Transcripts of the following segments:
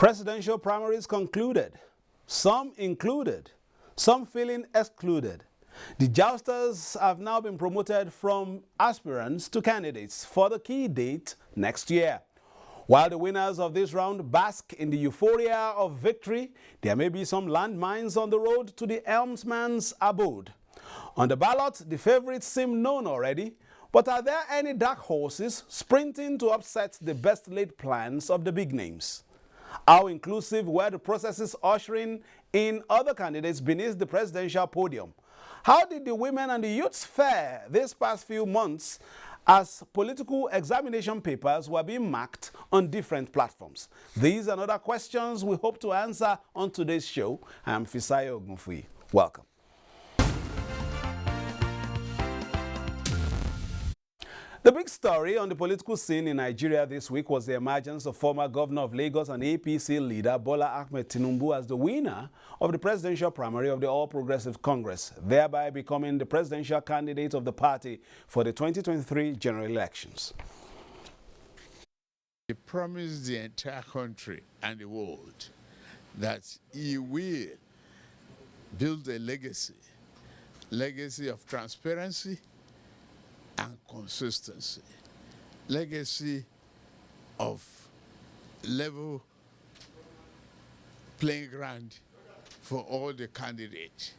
Presidential primaries concluded. Some included, some feeling excluded. The jousters have now been promoted from aspirants to candidates for the key date next year. While the winners of this round bask in the euphoria of victory, there may be some landmines on the road to the helmsman's abode. On the ballot, the favorites seem known already, but are there any dark horses sprinting to upset the best laid plans of the big names? How inclusive were the processes ushering in other candidates beneath the presidential podium? How did the women and the youths fare these past few months as political examination papers were being marked on different platforms? These and other questions we hope to answer on today's show. I am Fisayo Ogunfuyi. Welcome. The big story on the political scene in Nigeria this week was the emergence of former governor of Lagos and APC leader Bola Ahmed Tinubu as the winner of the presidential primary of the All Progressives Congress, thereby becoming the presidential candidate of the party for the 2023 general elections. He promised the entire country and the world that he will build a legacy of transparency and consistency, legacy of level playing ground for all the candidates.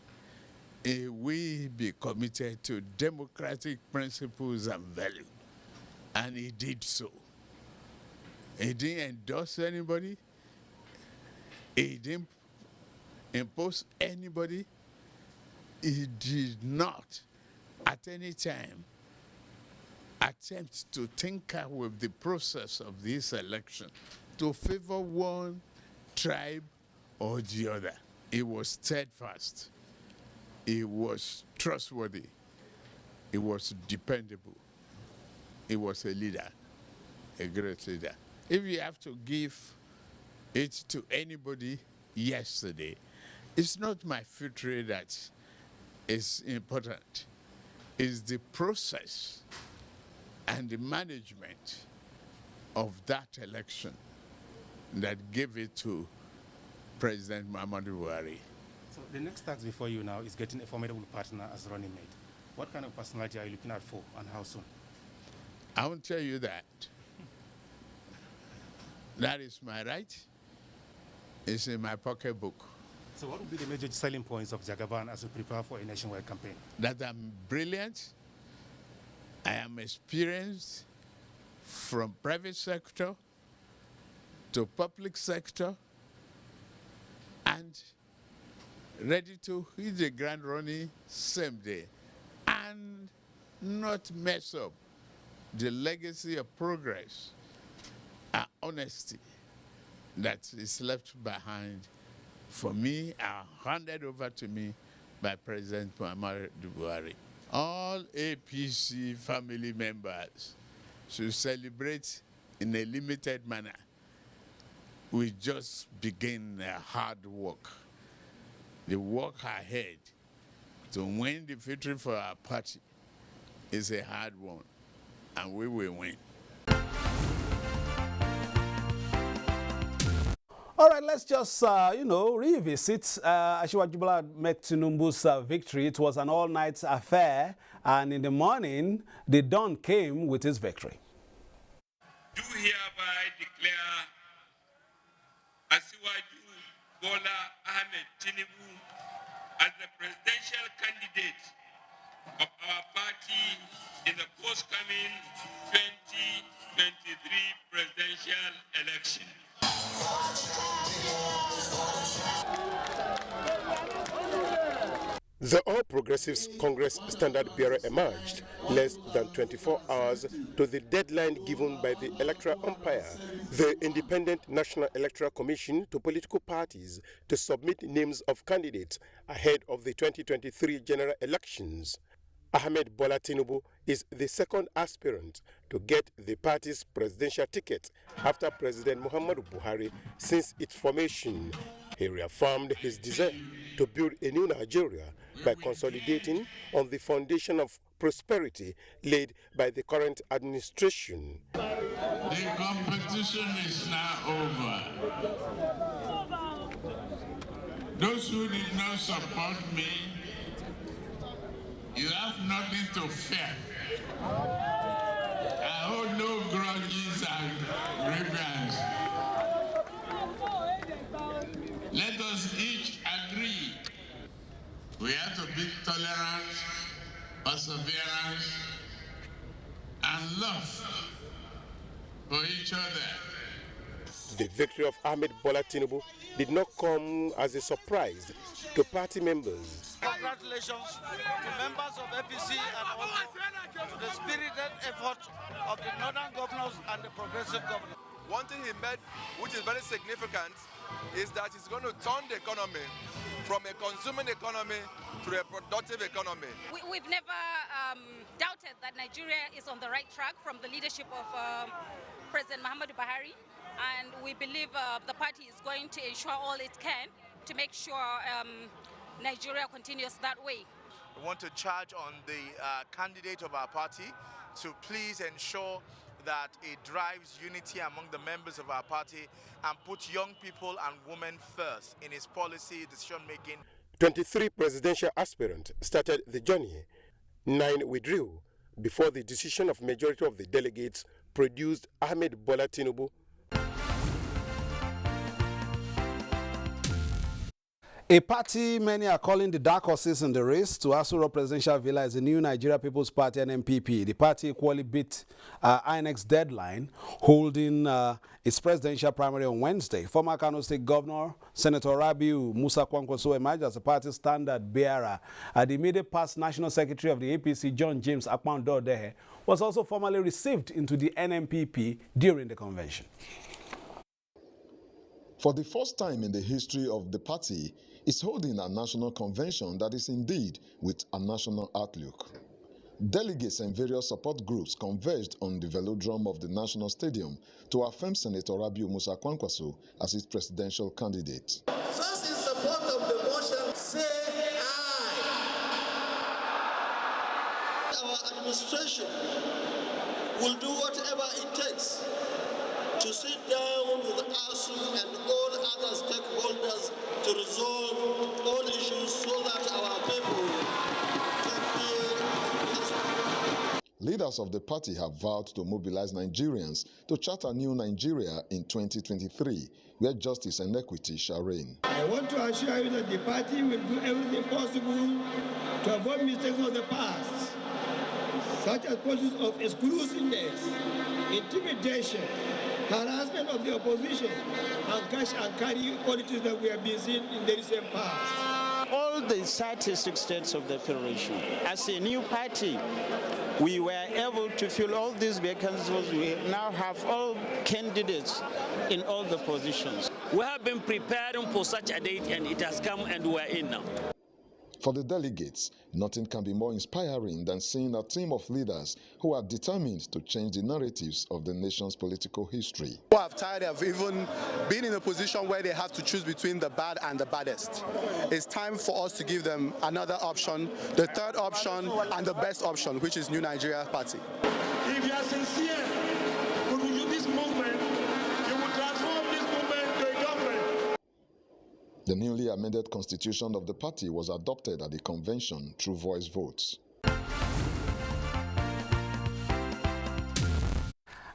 He will be committed to democratic principles and values, and he did so. He didn't endorse anybody. He didn't impose anybody. He did not at any time attempt to tinker with the process of this election to favor one tribe or the other. He was steadfast. He was trustworthy. He was dependable. He was a leader, a great leader. If you have to give it to anybody yesterday, it's not my victory that is important. It's the process and the management of that election that gave it to President Muhammadu Buhari. So the next task before you now is getting a formidable partner as running mate. What kind of personality are you looking out for and how soon? I won't tell you that. That is my right. It's in my pocketbook. So what would be the major selling points of Jagaban as we prepare for a nationwide campaign? That I'm brilliant. I am experienced from private sector to public sector and ready to hit the ground running same day and not mess up the legacy of progress and honesty that is left behind for me and handed over to me by President Muhammadu Buhari. All APC family members should celebrate in a limited manner. We just begin hard work. The work ahead to win the victory for our party is a hard one, and we will win. All right, let's just, revisit Asiwaju Bola Ahmed Tinubu's victory. It was an all-night affair, and in the morning, the dawn came with his victory. Do hereby declare Asiwaju Bola Ahmed Tinubu as the presidential candidate of our party in the forthcoming 2023 presidential election. The All Progressives Congress standard bearer emerged less than 24 hours to the deadline given by the electoral umpire, the Independent National Electoral Commission, to political parties to submit names of candidates ahead of the 2023 general elections. Ahmed Bola Tinubu is the second aspirant to get the party's presidential ticket after President Muhammadu Buhari since its formation. He reaffirmed his desire to build a new Nigeria by consolidating on the foundation of prosperity led by the current administration. The competition is now over. Those who did not support me, you have nothing to fear. I hold no grudges and grievance. Let us each agree. We have to be tolerant, perseverance, and love for each other. The victory of Ahmed Bola Tinubu did not come as a surprise to party members. Congratulations to members of APC and also to the spirited effort of the northern governors and the progressive governors. One thing he made, which is very significant, is that he's going to turn the economy from a consuming economy to a productive economy. We've never doubted that Nigeria is on the right track from the leadership of President Muhammadu Buhari, and we believe the party is going to ensure all it can to make sure Nigeria continues that way. We want to charge on the candidate of our party to please ensure that it drives unity among the members of our party and put young people and women first in its policy decision making. 23 presidential aspirants started the journey. 9 withdrew before the decision of majority of the delegates produced Ahmed Bola Tinubu. A party many are calling the dark horses in the race to Asuro Presidential Villa is the new Nigeria People's Party (NNPP). The party equally beat INEC's deadline, holding its presidential primary on Wednesday. Former Kano State Governor Senator Rabiu Musa Kwankwaso emerged as the party's standard bearer. The immediate past National Secretary of the APC, John James Akpan-Dodehe, was also formally received into the NNPP during the convention. For the first time in the history of the party, is holding a national convention that is indeed with a national outlook. Delegates and various support groups converged on the velodrome of the National Stadium to affirm Senator Rabiu Musa Kwankwaso as its presidential candidate. Those in support of the motion say aye. Our administration will do whatever it takes to sit down with ASU and all other stakeholders to resolve all issues so that our people can be. Leaders of the party have vowed to mobilize Nigerians to chart a new Nigeria in 2023, where justice and equity shall reign. I want to assure you that the party will do everything possible to avoid mistakes of the past, such as policies of exclusiveness, intimidation, harassment of the opposition, and cash and carry politics that we have been seeing in the recent past. All the 36 states of the Federation, as a new party, we were able to fill all these vacancies. We now have all candidates in all the positions. We have been preparing for such a date, and it has come, and we are in now. For the delegates, nothing can be more inspiring than seeing a team of leaders who are determined to change the narratives of the nation's political history. People are tired of even being in a position where they have to choose between the bad and the baddest. It's time for us to give them another option, the third option and the best option, which is New Nigeria Party. If you are sincere with this movement, you will transform this movement to a government. The newly amended constitution of the party was adopted at the convention through voice votes.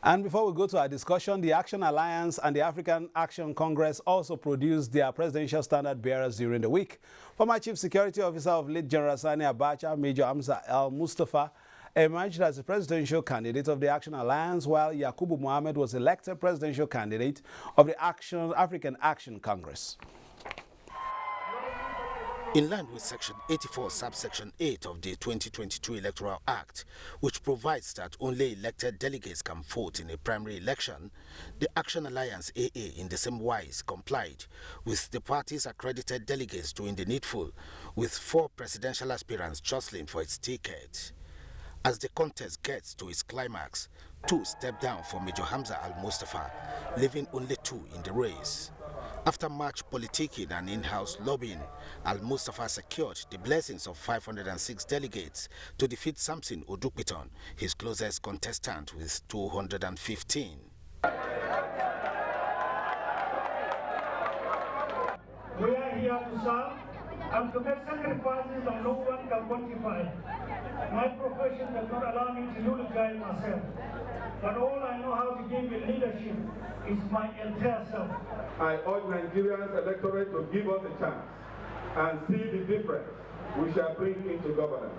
And before we go to our discussion, the Action Alliance and the African Action Congress also produced their presidential standard bearers during the week. Former Chief Security Officer of late General Sani Abacha, Major Hamza Al-Mustafa, emerged as the presidential candidate of the Action Alliance, while Yakubu Mohammed was elected presidential candidate of the African Action Congress. In line with Section 84, subsection 8 of the 2022 Electoral Act, which provides that only elected delegates can vote in a primary election, the Action Alliance AA in the same wise complied with the party's accredited delegates doing the needful, with 4 presidential aspirants jostling for its ticket. As the contest gets to its climax, 2 step down for Major Hamza Al-Mustafa, leaving only 2 in the race. After much politicking and in-house lobbying, Al-Mustafa secured the blessings of 506 delegates to defeat Samson Odukpiton, his closest contestant, with 215. We are here to serve and to make sacrifices that no one can quantify. My profession does not allow me to eulogize myself, but all I know how to give in leadership is my entire self. I urge Nigerians electorate to give us a chance and see the difference we shall bring into governance.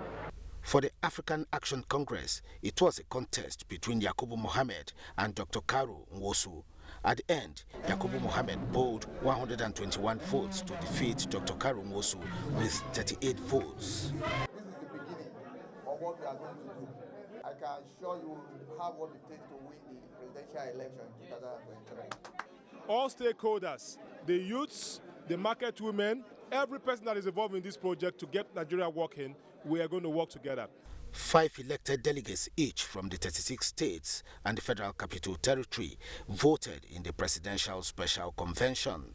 For the African Action Congress, it was a contest between Yakubu Mohammed and Dr. Karu Nwosu. At the end, Yakubu Mohammed polled 121 votes to defeat Dr. Karu Nwosu with 38 votes. This is the beginning of what we are going to do. I can assure you have what it takes to win the presidential election in 2023. All stakeholders, the youths, the market women, every person that is involved in this project to get Nigeria working, we are going to work together. 5 elected delegates each from the 36 states and the Federal Capital Territory voted in the Presidential Special Convention.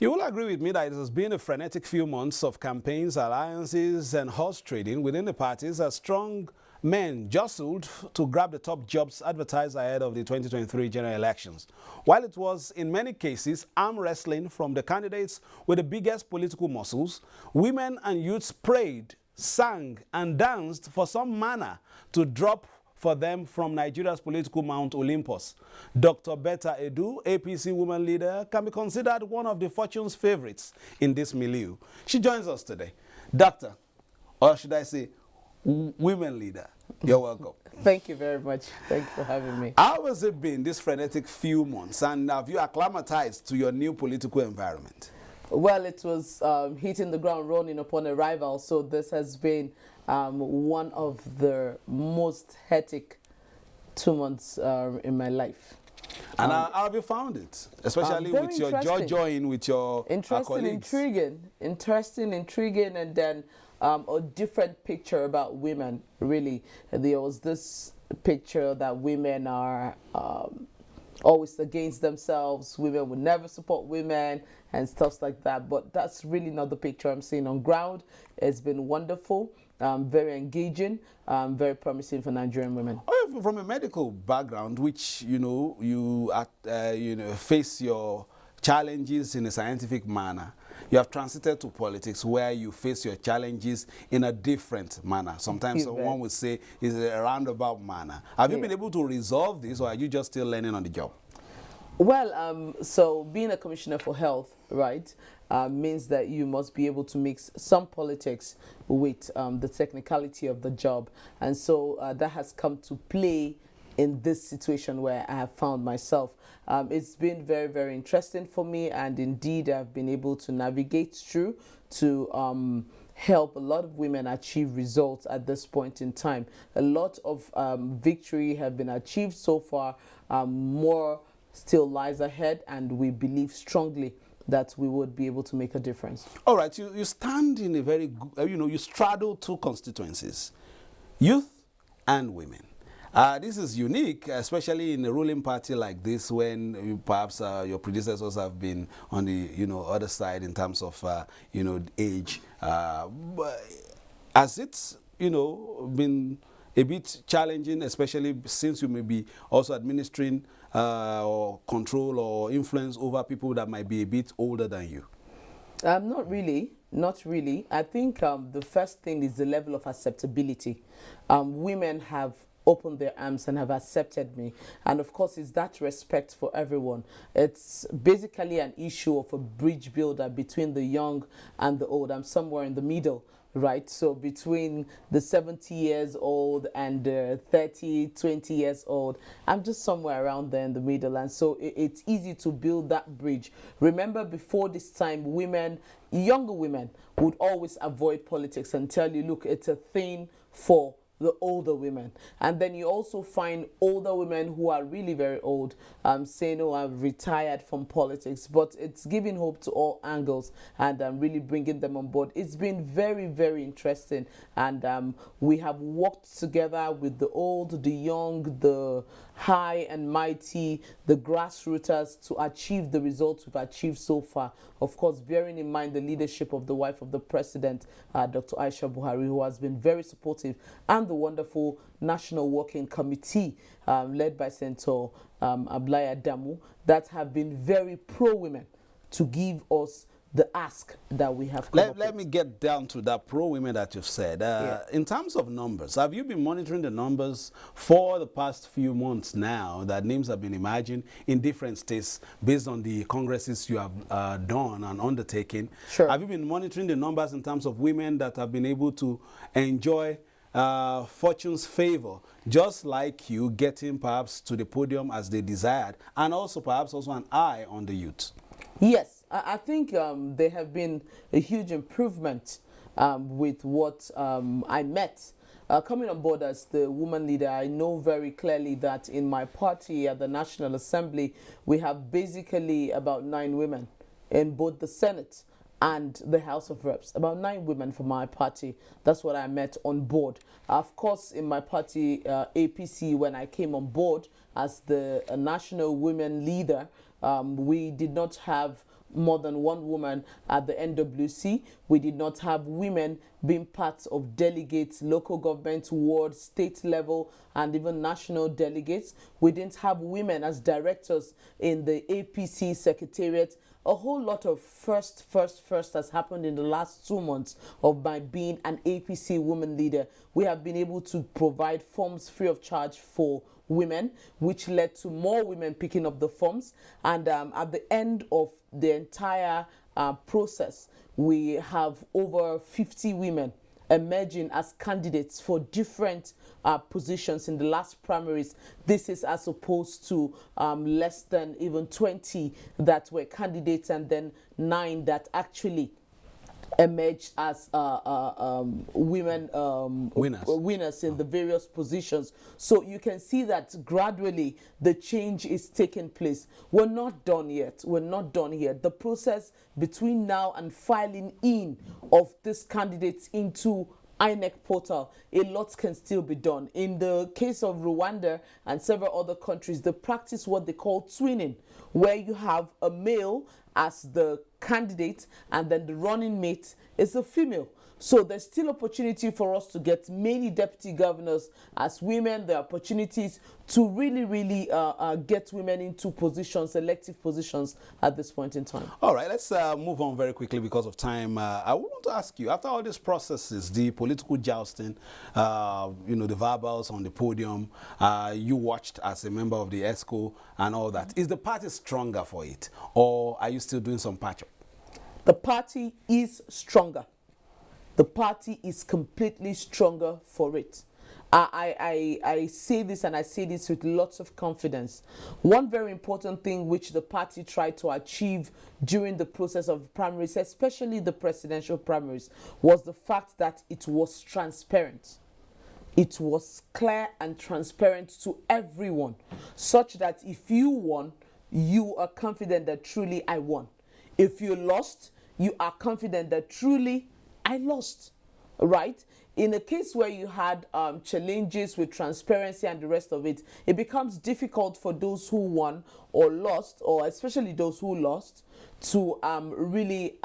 You will agree with me that it has been a frenetic few months of campaigns, alliances, and horse trading within the parties as strong men jostled to grab the top jobs advertised ahead of the 2023 general elections. While it was, in many cases, arm wrestling from the candidates with the biggest political muscles, women and youths prayed, sang, and danced for some manna to drop for them from Nigeria's political Mount Olympus. Dr. Betta Edu, APC woman leader, can be considered one of the fortune's favorites in this milieu. She joins us today. Doctor, or should I say, women leader, you're welcome. Thank you very much. Thank you for having me. How has it been this frenetic few months, and have you acclimatized to your new political environment? Well, it was hitting the ground running upon arrival, so this has been one of the most hectic 2 months in my life. And how have you found it? Especially with your jaw-join with your colleagues. Interesting, intriguing, and then a different picture about women, really. There was this picture that women are always against themselves, women would never support women, and stuff like that. But that's really not the picture I'm seeing on ground. It's been wonderful, very engaging, very promising for Nigerian women. Oh, from a medical background, which you face your challenges in a scientific manner, you have transited to politics where you face your challenges in a different manner. Sometimes one would say it's a roundabout manner. Have you been able to resolve this, or are you just still learning on the job? Well, so being a commissioner for health, right, means that you must be able to mix some politics with the technicality of the job. And so that has come to play in this situation where I have found myself. It's been very, very interesting for me, and indeed I've been able to navigate through to help a lot of women achieve results at this point in time. A lot of victory have been achieved so far. More still lies ahead, and we believe strongly that we would be able to make a difference. All right, you stand in a very, you straddle two constituencies, youth and women. This is unique, especially in a ruling party like this, when perhaps your predecessors have been on the other side in terms of age. Has it been a bit challenging, especially since you may be also administering or control or influence over people that might be a bit older than you? Not really. I think the first thing is the level of acceptability. Women have opened their arms and have accepted me, and of course it's that respect for everyone. It's basically an issue of a bridge builder between the young and the old. I'm somewhere in the middle, right? So between the 70 years old and the 20 years old, I'm just somewhere around there in the middle, and so it's easy to build that bridge. Remember, before this time, younger women would always avoid politics and tell you, look, it's a thing for the older women. And then you also find older women who are really very old saying, oh, I've retired from politics. But it's giving hope to all angles and really bringing them on board. It's been very, very interesting. And we have worked together with the old, the young, the high and mighty, the grassroots, to achieve the results we've achieved so far. Of course, bearing in mind the leadership of the wife of the president, Dr. Aisha Buhari, who has been very supportive, and the wonderful National Working Committee led by Senator Ablaya Damu, that have been very pro-women to give us the ask that we have come Let me get down to that pro-women that you've said. In terms of numbers, have you been monitoring the numbers for the past few months now that names have been emerging in different states based on the congresses you have done and undertaken? Sure. Have you been monitoring the numbers in terms of women that have been able to enjoy fortune's favor, just like you getting perhaps to the podium as they desired, and also perhaps also an eye on the youth? Yes. I think there have been a huge improvement with what I met. Coming on board as the woman leader, I know very clearly that in my party at the National Assembly, we have basically about 9 women in both the Senate and the House of Reps. About 9 women from my party. That's what I met on board. Of course, in my party, APC, when I came on board as the national women leader, we did not have more than 1 woman at the NWC. We did not have women being part of delegates, local government, ward, state level, and even national delegates. We didn't have women as directors in the APC secretariat. A whole lot of first has happened in the last 2 months of my being an APC woman leader. We have been able to provide forms free of charge for women, which led to more women picking up the forms. And at the end of the entire process, we have over 50 women emerging as candidates for different positions in the last primaries. This is as opposed to less than even 20 that were candidates, and then 9 that actually emerged as women winners in the various positions. So you can see that gradually the change is taking place. We're not done yet. We're not done yet. The process between now and filing in of these candidates into INEC portal, a lot can still be done. In the case of Rwanda and several other countries, they practice what they call twinning, where you have a male as the candidate and then the running mate is a female. So there's still opportunity for us to get many deputy governors as women. There are opportunities to really get women into positions, elective positions at this point in time. All right, let's move on very quickly because of time. I want to ask you, after all these processes, the political jousting, the verbals on the podium, you watched as a member of the ESCO and all that. Is the party stronger for it, or are you still doing some patch-up? The party is stronger. The party is completely stronger for it. I say this, and I say this with lots of confidence. One very important thing which the party tried to achieve during the process of primaries, especially the presidential primaries, was the fact that it was transparent. It was clear and transparent to everyone, such that if you won, you are confident that truly I won. If you lost, you are confident that truly I lost, right? In a case where you had challenges with transparency and the rest of it, it becomes difficult for those who won or lost, or especially those who lost, to really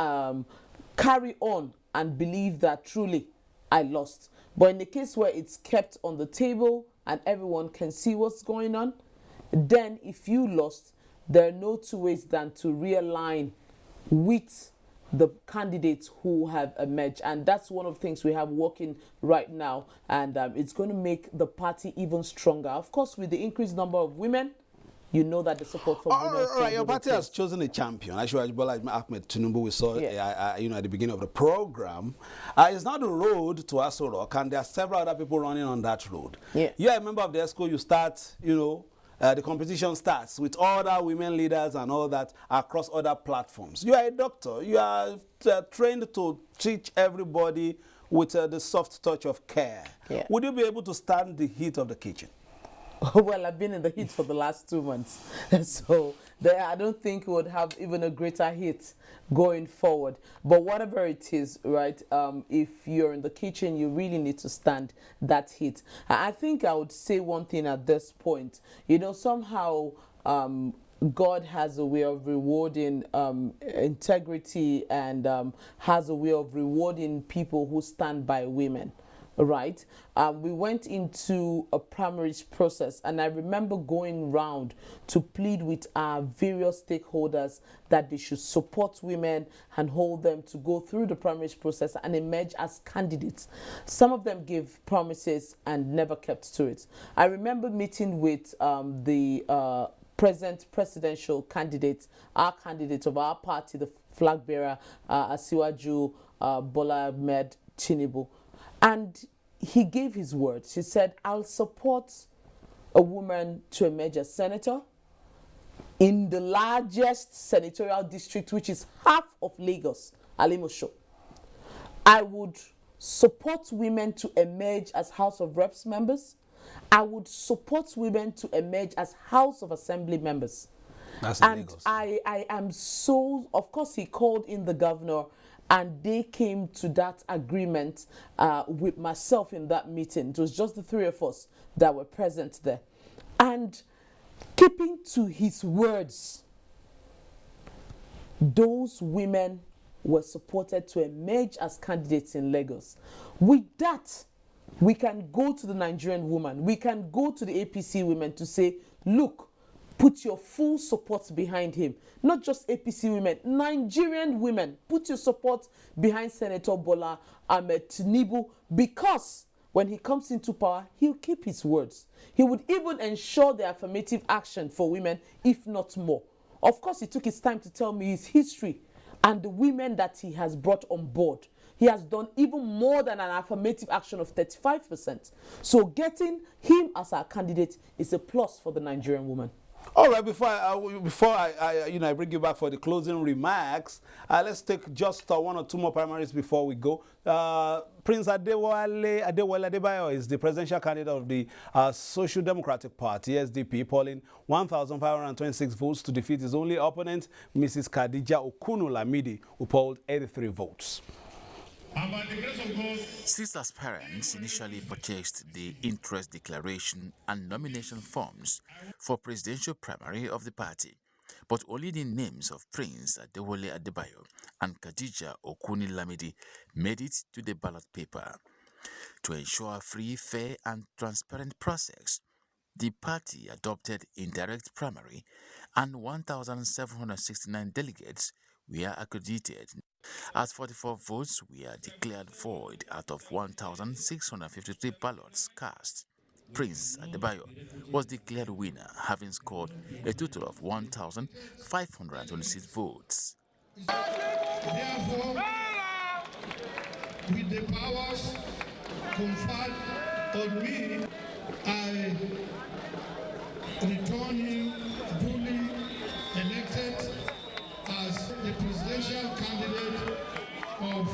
carry on and believe that truly I lost. But in the case where it's kept on the table and everyone can see what's going on, then if you lost, there are no 2 ways than to realign with the candidates who have emerged. And that's one of the things we have working right now, and it's going to make the party even stronger. Of course, with the increased number of women, you know that the support for women. All right, your party has chosen a champion. Actually, Bola Ahmed Tinubu, we saw at the beginning of the program. It's not the road to Aso Rock, and there are several other people running on that road. Yeah. You are a member of the ESCO, you start, the competition starts with other women leaders and all that across other platforms. You are a doctor. You are trained to teach everybody with the soft touch of care. Yeah. Would you be able to stand the heat of the kitchen? Well, I've been in the heat for the last 2 months. So there, I don't think we would have even a greater hit going forward. But whatever it is, right, if you're in the kitchen, you really need to stand that heat. I think I would say one thing at this point. You know, somehow God has a way of rewarding integrity and has a way of rewarding people who stand by women. Right, we went into a primaries process, and I remember going round to plead with our various stakeholders that they should support women and hold them to go through the primaries process and emerge as candidates. Some of them gave promises and never kept to it. I remember meeting with the present presidential candidate, our candidate of our party, the flag bearer, Asiwaju Bola Ahmed Tinubu. And he gave his words. He said, I'll support a woman to emerge as senator in the largest senatorial district, which is half of Lagos, Alimosho. I would support women to emerge as House of Reps members. I would support women to emerge as House of Assembly members. That's in and Lagos. I am so, of course, he called in the governor, and they came to that agreement with myself in that meeting. It was just the three of us that were present there. And keeping to his words, those women were supported to emerge as candidates in Lagos. With that, we can go to the Nigerian woman, we can go to the APC women to say, look, put your full support behind him. Not just APC women, Nigerian women, put your support behind Senator Bola Ahmed Tinubu, because when he comes into power, he'll keep his words. He would even ensure the affirmative action for women, if not more. Of course, he took his time to tell me his history and the women that he has brought on board. He has done even more than an affirmative action of 35%. So getting him as our candidate is a plus for the Nigerian woman. All right, before I bring you back for the closing remarks, let's take just one or two more primaries before we go. Prince Adewale Adebayo is the presidential candidate of the Social Democratic Party, SDP, polling 1,526 votes to defeat his only opponent, Mrs. Khadija Okunu Lamidi, who polled 83 votes. Six aspirants initially purchased the interest declaration and nomination forms for presidential primary of the party, but only the names of Prince Adewale Adebayo and Khadija Okunu Lamidi made it to the ballot paper. To ensure a free, fair and transparent process, the party adopted indirect primary and 1,769 delegates were accredited, as 44 votes were declared void out of 1,653 ballots cast. Prince Adebayo was declared winner, having scored a total of 1,526 votes. Therefore, with the powers conferred on me, I return him duly elected as the presidential candidate of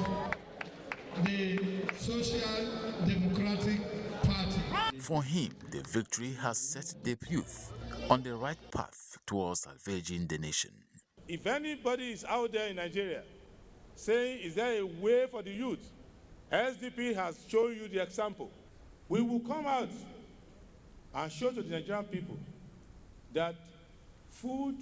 the Social Democratic Party. For him, the victory has set the youth on the right path towards salvaging the nation. If anybody is out there in Nigeria saying, is there a way for the youth? SDP has shown you the example. We will come out and show to the Nigerian people that food,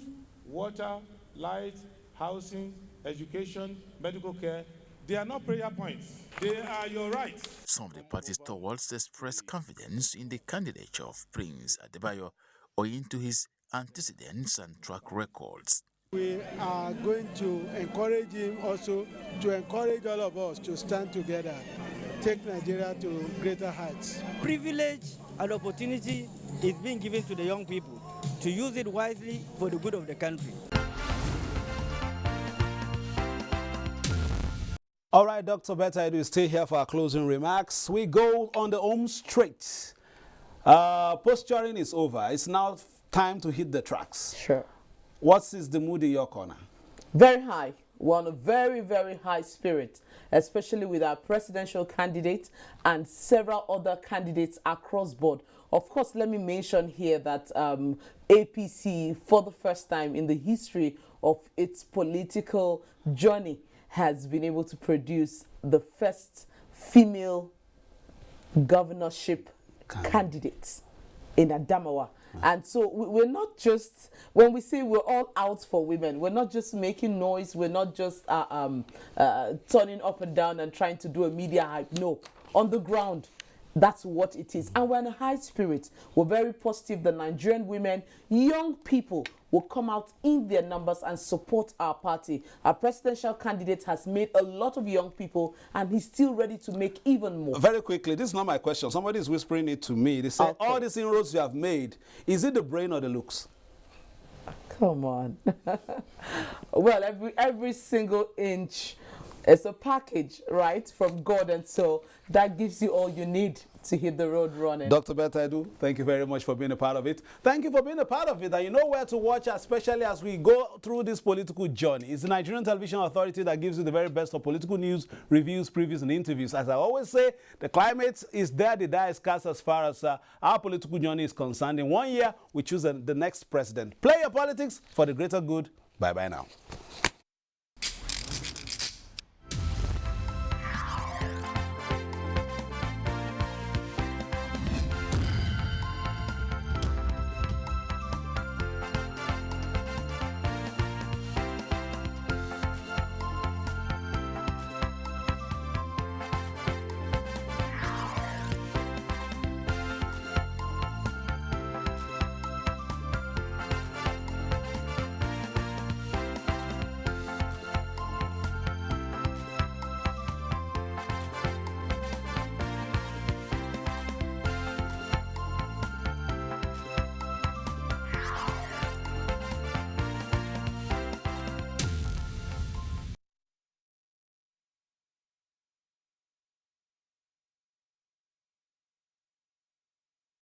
water, light, housing, education, medical care, they are not prayer points. They are your rights. Some of the party's stalwarts expressed confidence in the candidature of Prince Adebayo owing to his antecedents and track records. We are going to encourage him also to encourage all of us to stand together, take Nigeria to greater heights. Privilege and opportunity is being given to the young people to use it wisely for the good of the country. All right, Dr. Betta, you stay here for our closing remarks. We go on the home straight. Posturing is over. It's now time to hit the tracks. Sure. What is the mood in your corner? Very high. we're on a very, very high spirit, especially with our presidential candidate and several other candidates across board. Of course, let me mention here that APC, for the first time in the history of its political journey, has been able to produce the first female governorship candidate in Adamawa. And so we're not just, when we say we're all out for women, we're not just making noise, we're not just turning up and down and trying to do a media hype. No, on the ground, that's what it is. And we're in a high spirit. We're very positive the Nigerian women, young people, will come out in their numbers and support our party. Our presidential candidate has made a lot of young people, and he's still ready to make even more. Very quickly, this is not my question. Somebody is whispering it to me. They say, okay, all these inroads you have made, is it the brain or the looks? Come on. Well, every single inch is a package, right, from God, and so that gives you all you need to hit the road running. Dr. Betaidu, thank you very much for being a part of it. Thank you for being a part of it. And you know where to watch, especially as we go through this political journey. It's the Nigerian Television Authority that gives you the very best of political news, reviews, previews, and interviews. As I always say, the climate is there, the die is cast as far as our political journey is concerned. In 1 year, we choose the next president. Play your politics for the greater good. Bye-bye now.